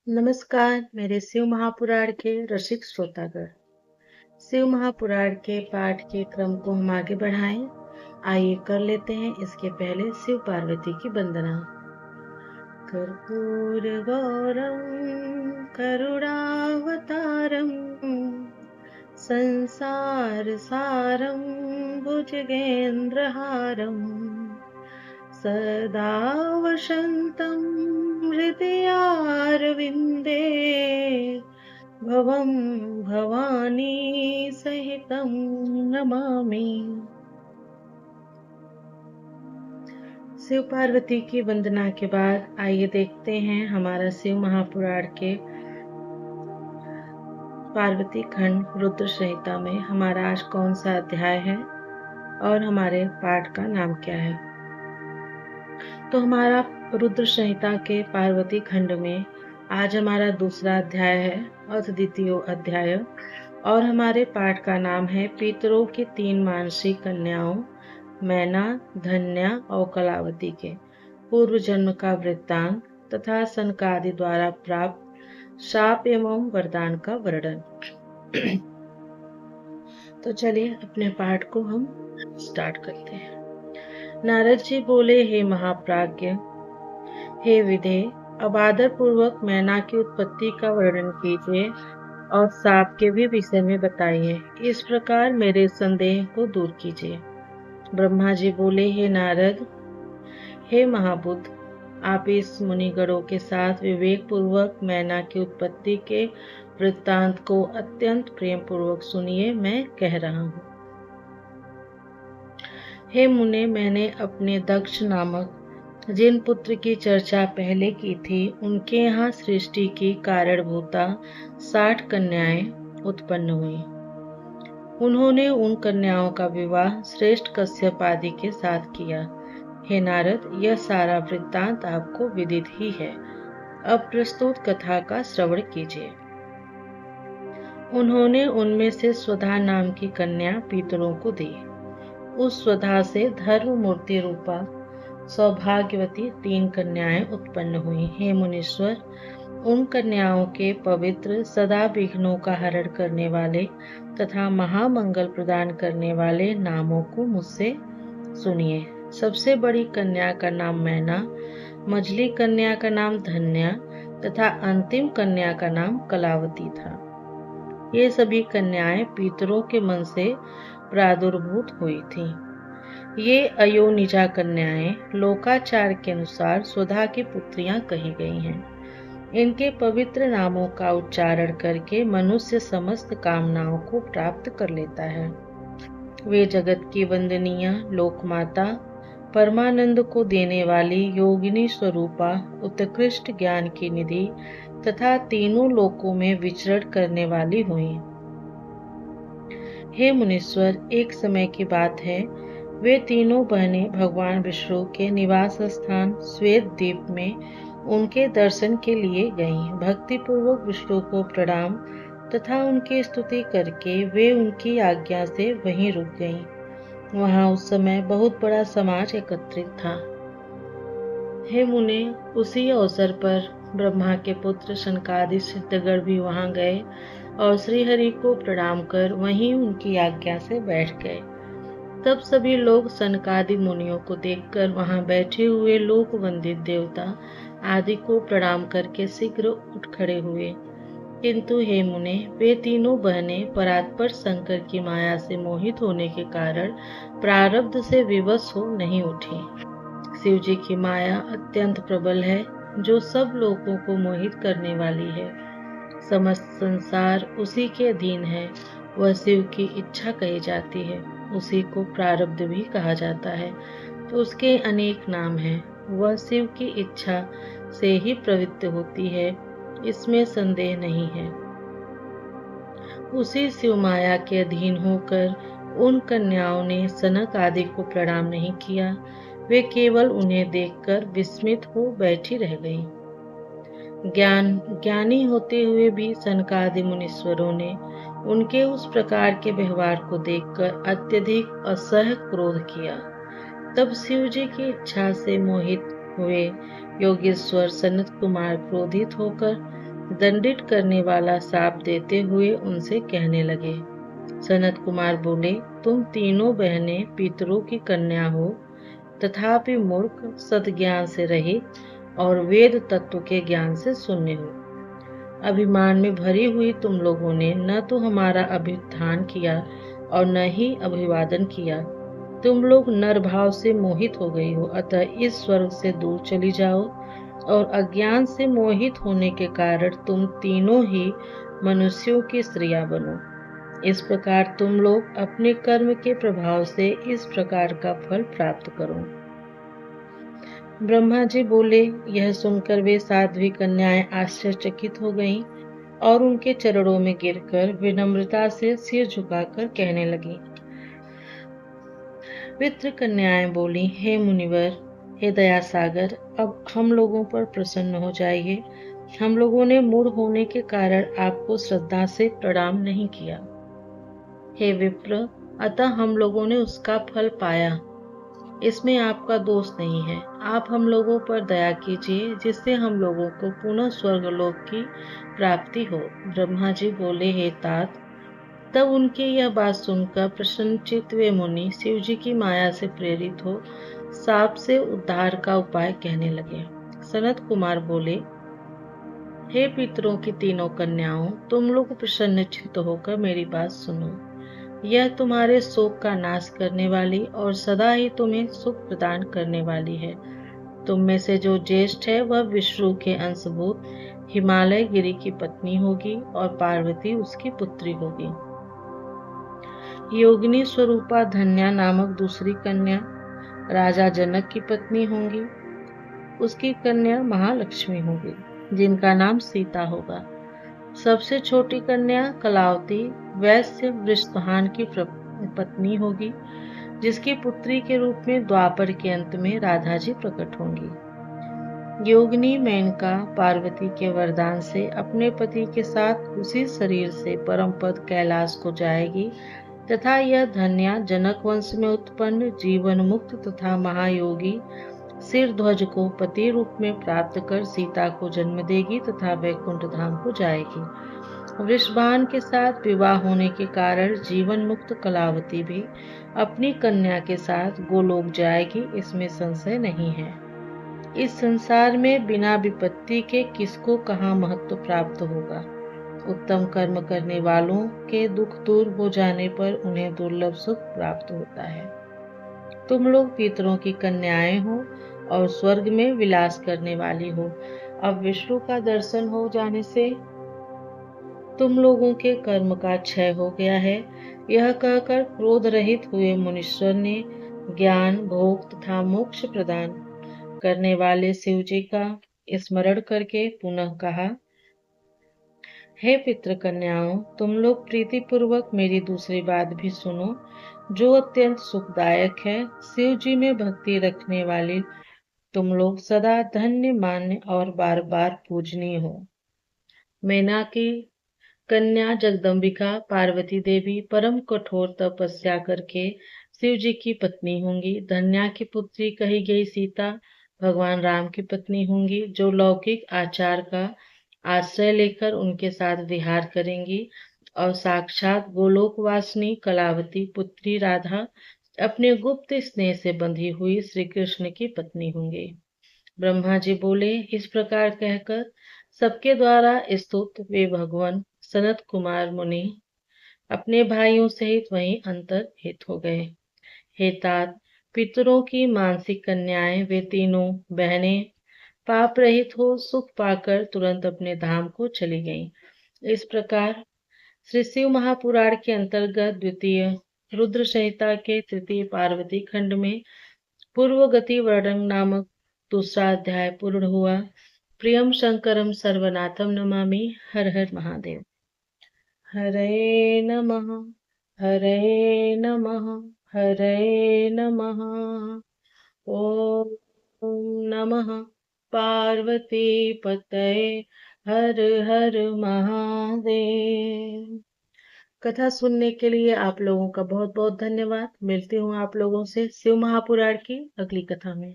नमस्कार मेरे शिव महापुराण के रसिक श्रोतागण। शिव महापुराण के पाठ के क्रम को हम आगे बढ़ाएं। आइए कर लेते हैं इसके पहले शिव पार्वती की वंदना। कर्पूर गौरम करुणावतारम संसार सारम भुजगेन्द्रहारम सदा वसन्तं हृदयारविन्दे भवं भवानी सहितं नमामि। शिव पार्वती की वंदना के बाद आइए देखते हैं हमारा शिव महापुराण के पार्वती खंड रुद्र संहिता में हमारा आज कौन सा अध्याय है और हमारे पाठ का नाम क्या है। तो हमारा रुद्र संहिता के पार्वती खंड में आज हमारा दूसरा अध्याय है, अद्वितीय अध्याय, और हमारे पाठ का नाम है पितरों की 3 मानसी कन्याओं मैना, धन्या और कलावती के पूर्व जन्म का वृत्तांत तथा सनकादि द्वारा प्राप्त शाप एवं वरदान का वर्णन। तो चलिए अपने पाठ को हम स्टार्ट करते हैं। नारद जी बोले, हे महाप्राज्ञ, हे विधे, अब आदर पूर्वक मैना की उत्पत्ति का वर्णन कीजिए और साप के भी विषय में बताइए। इस प्रकार मेरे संदेह को दूर कीजिए। ब्रह्मा जी बोले, हे नारद, हे महाबुद्ध, आप इस मुनिगणों के साथ विवेक पूर्वक मैना की उत्पत्ति के वृत्तांत को अत्यंत प्रेम पूर्वक सुनिए। मैं कह रहा हूँ। हे मुने, मैंने अपने दक्ष नामक जिन पुत्र की चर्चा पहले की थी, उनके यहाँ सृष्टि की कारणभूता 60 कन्याएं उत्पन्न हुई। उन्होंने उन कन्याओं का विवाह श्रेष्ठ कश्यप आदि के साथ किया। हे नारद, यह सारा वृत्तांत आपको विदित ही है। अब प्रस्तुत कथा का श्रवण कीजिए। उन्होंने उनमें से स्वधा नाम की कन्या पितरों को दी। उस स्वधा से धर्म मूर्ति रूपा सौभाग्यवती 3 कन्याएं उत्पन्न हुई। हे मुनीश्वर, उन कन्याओं के पवित्र, सदा विघ्नों का हरण करने वाले तथा महामंगल प्रदान करने वाले नामों को मुझसे सुनिए। सबसे बड़ी कन्या का नाम मैना, मझली कन्या का नाम धन्या तथा अंतिम कन्या का नाम कलावती था। ये सभी कन्याएं पितरों के मन से प्रादुर्भूत हुई थीं। ये अयोनिजा कन्याएं लोकाचार के अनुसार स्वधा की पुत्रियां कही गई हैं। इनके पवित्र नामों का उच्चारण करके मनुष्य समस्त कामनाओं को प्राप्त कर लेता है। वे जगत की वंदनीय लोकमाता, परमानंद को देने वाली योगिनी स्वरूपा, उत्कृष्ट ज्ञान की निधि तथा तीनों लोकों में विचरण करने वाली हुई। हे मुनीश्वर, एक समय की बात है, वे तीनों बहनें भगवान विष्णु के निवास स्थान श्वेत द्वीप में उनके दर्शन के लिए गईं। भक्ति पूर्वक विष्णु को प्रणाम तथा उनकी स्तुति करके वे उनकी आज्ञा से वहीं रुक गईं। वहां उस समय बहुत बड़ा समाज एकत्रित था। हे मुने, उसी अवसर पर ब्रह्मा के पुत्र शनकादि सिद्धगण भी वहां गए और श्रीहरि को प्रणाम कर वहीं उनकी आज्ञा से बैठ गए। तब सभी लोग सनकादि मुनियों को देखकर वहां बैठे हुए लोक वंदित देवता आदि को प्रणाम करके शीघ्र उठ खड़े हुए। किंतु हे मुने, वे तीनों बहनें परात्पर शंकर की माया से मोहित होने के कारण प्रारब्ध से विवश हो नहीं उठी। शिव जी की माया अत्यंत प्रबल है, जो सब लोगों को मोहित करने वाली है। समस्त संसार उसी के अधीन है। वह शिव की इच्छा कही जाती है। उसी को प्रारब्ध भी कहा जाता है। तो उसके अनेक नाम हैं। वह शिव की इच्छा से ही प्रवृत्त होती है, इसमें संदेह नहीं है। उसी शिव माया के अधीन होकर उन कन्याओं ने सनक आदि को प्रणाम नहीं किया। वे केवल उन्हें देखकर विस्मित हो बैठी रह गईं। ज्ञानी होते हुए भी सनकादि मुनीश्वरों ने उनके उस प्रकार के व्यवहार को देखकर अत्यधिक असह्य क्रोध किया। तब शिव जी की इच्छा से मोहित हुए योगेश्वर सनत कुमार क्रोधित होकर दंडित करने वाला शाप देते हुए उनसे कहने लगे। सनत कुमार बोले, तुम तीनों बहनें पितरों की कन्या हो, तथापि मूर्ख, सद्ज्ञान से रहित और वेद तत्व के ज्ञान से शून्य हो। अभिमान में भरी हुई तुम लोगों ने न तो हमारा अभिधान किया और न ही अभिवादन किया। तुम लोग नर भाव से मोहित हो गई हो, अतः इस स्वर्ग से दूर चली जाओ और अज्ञान से मोहित होने के कारण तुम तीनों ही मनुष्यों की स्त्रियां बनो। इस प्रकार तुम लोग अपने कर्म के प्रभाव से इस प्रकार का फल प्राप्त करो। ब्रह्मा जी बोले, यह सुनकर वे साध्वी कन्याएं आश्चर्यचकित हो गईं और उनके चरणों में गिरकर विनम्रता से सिर झुकाकर कहने लगी। पितृ कन्याएं बोली, हे मुनिवर, हे दया सागर, अब हम लोगों पर प्रसन्न हो जाइए। हम लोगों ने मूढ़ होने के कारण आपको श्रद्धा से प्रणाम नहीं किया। हे विप्र, अतः हम लोगों ने उसका फल पाया। इसमें आपका दोष नहीं है। आप हम लोगों पर दया कीजिए, जिससे हम लोगों को पुनः स्वर्गलोक की प्राप्ति हो। ब्रह्मा जी बोले, हे तात। तब उनकी यह बात सुनकर प्रसन्नचित्त वे मुनि शिव जी की माया से प्रेरित हो साप से उद्धार का उपाय कहने लगे। सनत कुमार बोले, हे पितरों की तीनों कन्याओं, तुम लोग प्रसन्नचित्त होकर मेरी बात सुनो। यह तुम्हारे शोक का नाश करने वाली और सदा ही तुम्हें सुख प्रदान करने वाली है। तुम में से जो ज्येष्ठ है वह विष्णु के अंशभूत हिमालय गिरी की पत्नी होगी और पार्वती उसकी पुत्री होगी। योगिनी स्वरूपा धन्या नामक दूसरी कन्या राजा जनक की पत्नी होंगी। उसकी कन्या महालक्ष्मी होगी, जिनका नाम सीता होगा। सबसे छोटी कन्या कलावती वैश्य वृषभान की पत्नी होगी, जिसकी पुत्री के रूप में द्वापर के अंत में राधा जी प्रकट होंगी। योगिनी मेनका पार्वती के वरदान से अपने पति के साथ उसी शरीर से परम पद कैलाश को जाएगी तथा यह धन्या जनक वंश में उत्पन्न जीवन मुक्त तथा महायोगी सिरध्वज को पति रूप में प्राप्त कर सीता को जन्म देगी तथा वैकुंठ धाम को जाएगी। वृषभान के साथ विवाह होने के कारण जीवन मुक्त कलावती भी अपनी कन्या के साथ गोलोक जाएगी, इसमें संशय नहीं है। इस संसार में बिना विपत्ति के किसको कहाँ महत्व प्राप्त होगा। उत्तम कर्म करने वालों के दुख दूर हो जाने पर उन्हें दुर्लभ सुख प्राप्त होता है। तुम लोग पितरों की कन्याएं हो और स्वर्ग में विलास करने वाली हो। अब विष्णु का दर्शन हो जाने से तुम लोगों के कर्म का क्षय हो गया है। यह कहकर क्रोध रहित हुए मुनीश्वर ने ज्ञान, भोग तथा मोक्ष प्रदान करने वाले शिव जी का स्मरण करके पुनः कहा, हे पितृ कन्याओं, तुम लोग प्रीति पूर्वक मेरी दूसरी बात भी सुनो, जो अत्यंत सुखदायक है। शिव जी में भक्ति रखने वाली तुम लोग सदा धन्य, मान्य और बार बार पूजनीय हो। मैना की कन्या जगदम्बिका पार्वती देवी परम कठोर तपस्या करके शिव जी की पत्नी होंगी। धन्या की पुत्री कही गई सीता भगवान राम की पत्नी होंगी, जो लौकिक आचार का आश्रय लेकर उनके साथ विहार करेंगी, और साक्षात गोलोकवासिनी कलावती पुत्री राधा अपने गुप्त स्नेह से बंधी हुई श्री कृष्ण की पत्नी होंगी। ब्रह्मा जी बोले, इस प्रकार कहकर सबके द्वारा स्तुत वे भगवान सनत कुमार मुनि अपने भाइयों सहित वहीं अंतर्हित हो गए। हे तात, पितरों की मानसिक कन्याएं वे तीनों बहनें पाप रहित हो सुख पाकर तुरंत अपने धाम को चली गईं। इस प्रकार श्री शिव महापुराण के अंतर्गत द्वितीय रुद्र संहिता के तृतीय पार्वती खंड में पूर्व गति वर्णन नामक दूसरा अध्याय पूर्ण हुआ। प्रियम शंकरम सर्वनाथम नमामि। हर हर महादेव। हरे नमः, हरे नमः, हरे नमः। ओम नमः पार्वती पतये। हर हर महादेव। कथा सुनने के लिए आप लोगों का बहुत बहुत धन्यवाद। मिलती हूँ आप लोगों से शिव महापुराण की अगली कथा में।